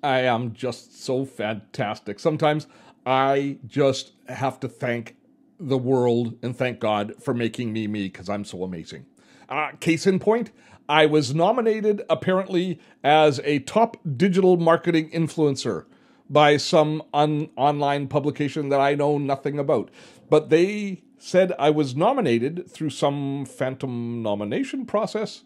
I am just so fantastic. Sometimes I just have to thank the world and thank God for making me me because I'm so amazing. Case in point, I was nominated apparently as a top digital marketing influencer by some online publication that I know nothing about. But they said I was nominated through some phantom nomination process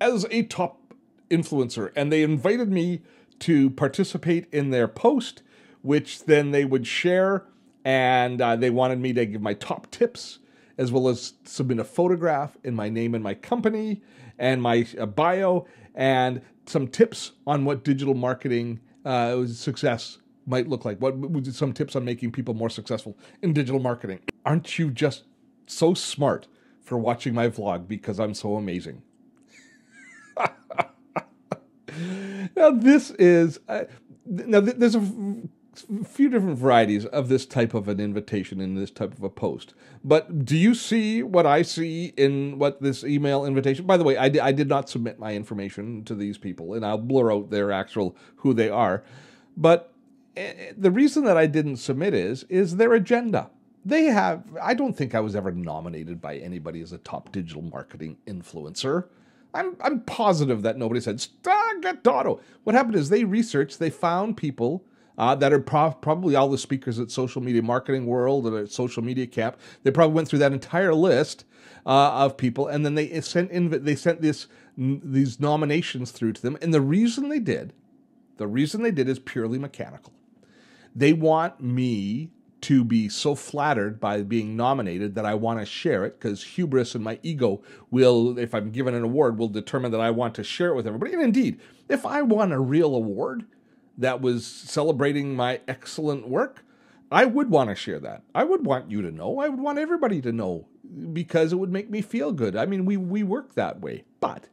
as a top influencer, and they invited me to participate in their post, which then they would share, and they wanted me to give my top tips, as well as submit a photograph in my name and my company, and my bio, and some tips on what digital marketing success might look like. Some tips on making people more successful in digital marketing. Aren't you just so smart for watching my vlog because I'm so amazing? Now this is there's a few different varieties of this type of an invitation in this type of a post. But do you see what I see in what this email invitation? By the way, I did not submit my information to these people, and I'll blur out their actual who they are. But the reason that I didn't submit is their agenda. They have. I don't think I was ever nominated by anybody as a top digital marketing influencer. I'm positive that nobody said, get Dotto. What happened is they researched, they found people that are probably all the speakers at Social Media Marketing World or at Social Media Camp. They probably went through that entire list of people, and then they sent these nominations through to them. And the reason they did is purely mechanical. They want me to be so flattered by being nominated that I want to share it, because hubris and my ego will, if I'm given an award, will determine that I want to share it with everybody. And indeed, if I won a real award that was celebrating my excellent work, I would want to share that. I would want you to know. I would want everybody to know, because it would make me feel good. I mean, we work that way. But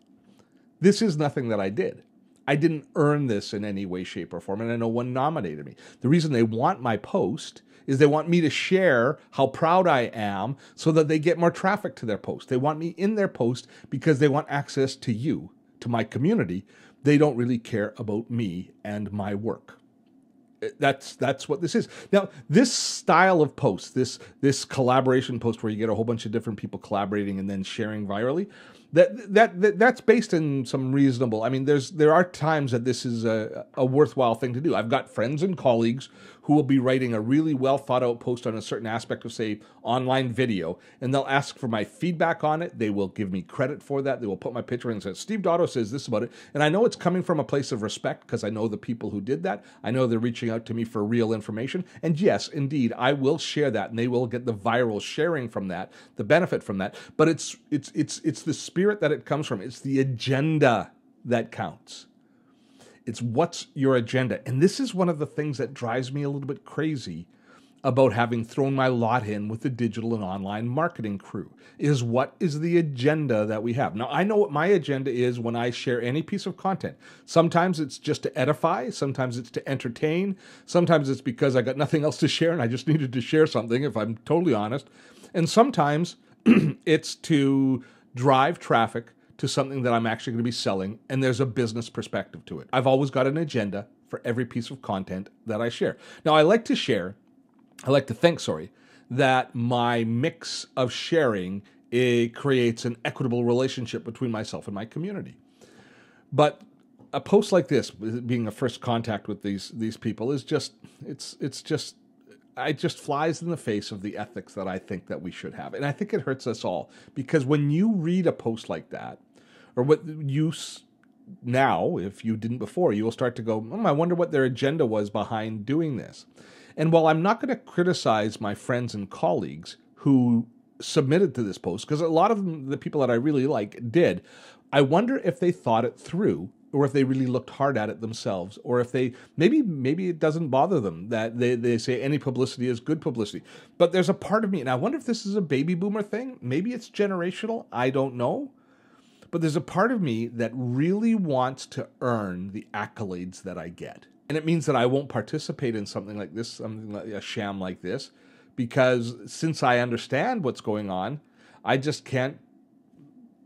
this is nothing that I did. I didn't earn this in any way, shape, or form, and no one nominated me. The reason they want my post is they want me to share how proud I am so that they get more traffic to their post. They want me in their post because they want access to you, to my community. They don't really care about me and my work. That's what this is. Now, this style of post, this collaboration post where you get a whole bunch of different people collaborating and then sharing virally, that's based in some reasonable. I mean, there are times that this is a worthwhile thing to do. I've got friends and colleagues who will be writing a really well thought out post on a certain aspect of, say, online video, and they'll ask for my feedback on it. They will give me credit for that. They will put my picture in and say, Steve Dotto says this about it. And I know it's coming from a place of respect because I know the people who did that. I know they're reaching out to me for real information. And yes, indeed, I will share that, and they will get the viral sharing from that, the benefit from that. But it's the spirit that it comes from. It's the agenda that counts. It's what's your agenda. And this is one of the things that drives me a little bit crazy about having thrown my lot in with the digital and online marketing crew, is what is the agenda that we have. Now, I know what my agenda is when I share any piece of content. Sometimes it's just to edify. Sometimes it's to entertain. Sometimes it's because I got nothing else to share and I just needed to share something, if I'm totally honest. And sometimes it's to drive traffic to something that I'm actually going to be selling, and there's a business perspective to it. I've always got an agenda for every piece of content that I share. Now, I like to think, that my mix of sharing, it creates an equitable relationship between myself and my community. But a post like this, being a first contact with these people, is just, it just flies in the face of the ethics that I think that we should have. And I think it hurts us all, because when you read a post like that, or what you now, if you didn't before, you will start to go, I wonder what their agenda was behind doing this. And while I'm not going to criticize my friends and colleagues who submitted to this post, because a lot of them, the people that I really like, did, I wonder if they thought it through, or if they really looked hard at it themselves, or if they, maybe it doesn't bother them that they say any publicity is good publicity. But there's a part of me, and I wonder if this is a baby boomer thing. Maybe it's generational. I don't know. But there's a part of me that really wants to earn the accolades that I get. And it means that I won't participate in something like this, something like a sham like this, because since I understand what's going on, I just can't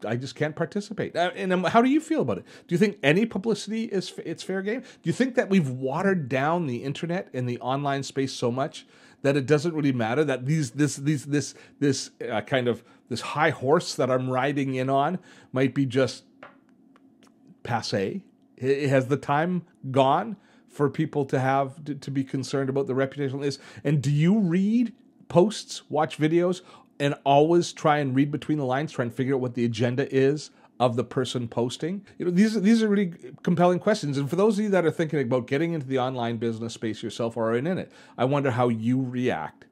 I just can't participate. And how do you feel about it? Do you think any publicity it's fair game? Do you think that we've watered down the internet and the online space so much that it doesn't really matter, that this kind of this high horse that I'm riding in on might be just passé? Has the time gone for people to be concerned about the reputation of this? And do you read posts, watch videos, and always try and read between the lines, try and figure out what the agenda is of the person posting? You know, these are really compelling questions. And for those of you that are thinking about getting into the online business space yourself or are in it, I wonder how you react.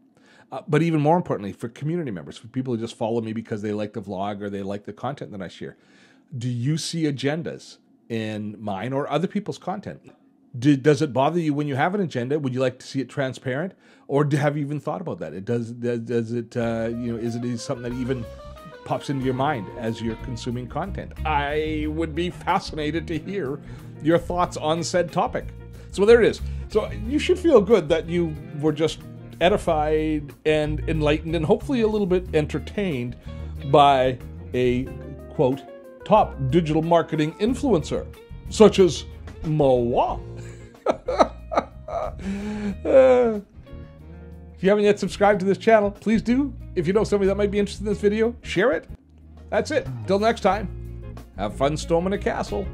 But even more importantly, for community members, for people who just follow me because they like the vlog or they like the content that I share, do you see agendas in mine or other people's content? Does it bother you when you have an agenda? Would you like to see it transparent, or have you even thought about that? Is it something that even pops into your mind as you're consuming content? I would be fascinated to hear your thoughts on said topic. So there it is. So you should feel good that you were just edified and enlightened and hopefully a little bit entertained by a, quote, top digital marketing influencer, such as moi. If you haven't yet subscribed to this channel, please do. If you know somebody that might be interested in this video, share it. That's it. Till next time, have fun storming a castle.